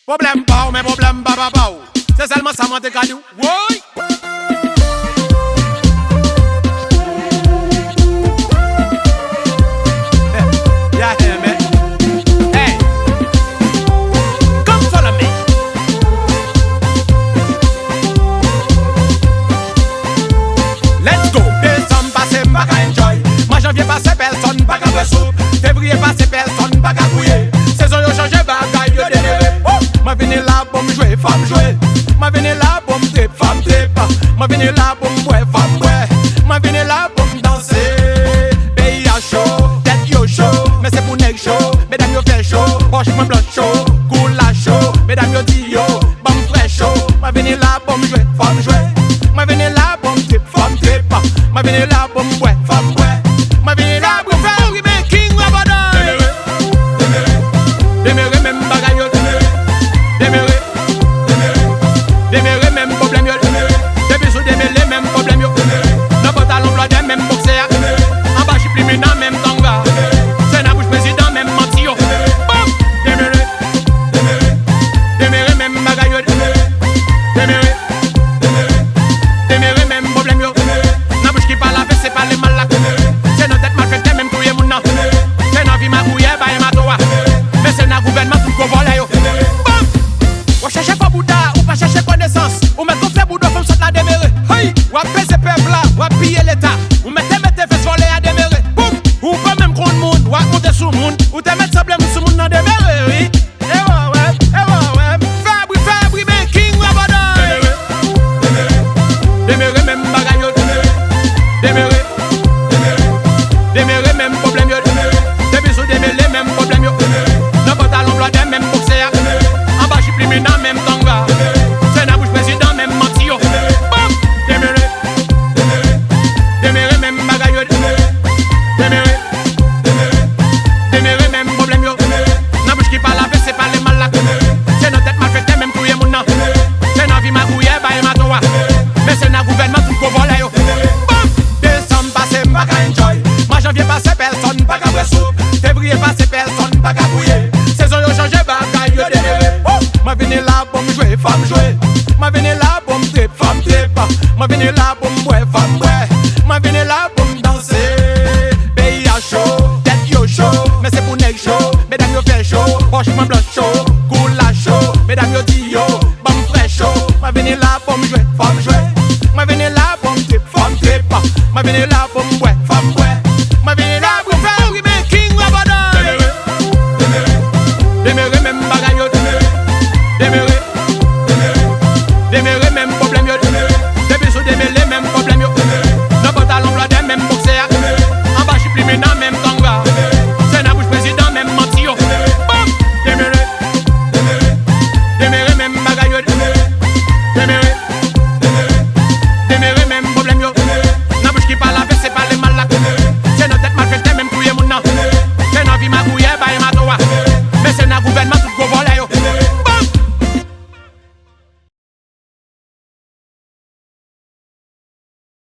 Problème pas, mais problème pas, pas. C'est seulement ça, moi, t'es cadeau. Oui! Yeah, yeah, man. Hey! Come follow me. Let's go! Décembre passé, m'pas qu'à enjoy. Moi, janvier passé, personne, pas qu'à faire soupe. Février passé, personne, pas qu'à couiller. Saison yo changé, bagaille yo dénéré. Moi, venu là pour me jouer, femme jouer. Moi, venu là pour me trip, femme trip. Moi, venu là pour me boire, femme boire. Moi, venu là pour me danser. Pays à chaud, tête yo chaud. Mais c'est pour nèg chaud, mesdames yo fait chaud. Poche moi blanc chaud, cool la chaud. Mesdames yo dit yo, bam frais chaud. Moi, venu là pour me jouer, femme jouer. Moi, venu là pour me trip, femme trip. Moi, venu là pour me boire, femme boire. Moi, venu là pour me faire rimer King Rabadon. Déméré même bagaille yo. Déméré, déméré même problème yo. Depuis sous déméré même problème yo. Dans pantalon blanc des mêmes boxers. En bas j'y plie maintenant même tanga. C'est la bouche président même menti yo. Bam, déméré, déméré même bagaille yo. Déméré, déméré même problème yo. La bouche qui parle avec c'est pas les mal là. C'est notre tête mal faite même touyer mon nom. C'est notre vie ma couille bah ma toa. Mais c'est notre gouvernement pour qu'on vole yo. Ou chercher pas Bouddha, ou pas chercher connaissance. Ou mettre ton frère Bouddha, comme ça te la déméré. Hey! Ou à peser peuple là, ou à piller l'état. Ou mettez fesses volées à déméré. Boum! Ou pas même contre monde, ou à compter sous monde. Ou te mettre sable sous monde dans déméré, oui. Eh ouais. Fabri, mais King Rabadon. Déméré même bagaille yo. Déméré même problème yo. Depuis sous déméré même problème yo. Dans pantalon blanc des mêmes boxers. En bas j'y plie maintenant même tanga. C'est la bouche président même menti yo. Bam! Déméré, déméré même bagaille yo. Déméré même problème yo. La bouche qui parle avec c'est pas les mal là. C'est notre tête mal faite même couiller mon nom. C'est notre vie ma couille bah ma toa. Mais c'est notre gouvernement tout qu'on vole yo. Bam! Décembre passé m'pas qu'à enjoy. Moi janvier passé personne pas qu'à boire soupe. Février passé personne pas qu'à couiller. Saison yo changé bagaille yo dénéré. Moi venu là pour me jouer, femme jouer. Moi venu là pour me trip, femme trip. Moi venu là pour me boire, femme boire. Moi venu là pour me danser. Pays à chaud, tête yo chaud. Mais c'est pour nèg chaud, mesdames yo fait chaud. Poche moi blanc chaud, cool la chaud. Mesdames yo dit yo, bam frais chaud. Moi venu là pour me jouer, femme jouer. Moi venu là pour me trip, femme trip. Moi venu là pour me boire, femme boire. Moi venu là pour me faire rimer King Rabadon. Déméré même bagaille yo. Déméré même problème yo. Depuis sous déméré même problème yo. Dans pantalon blanc des mêmes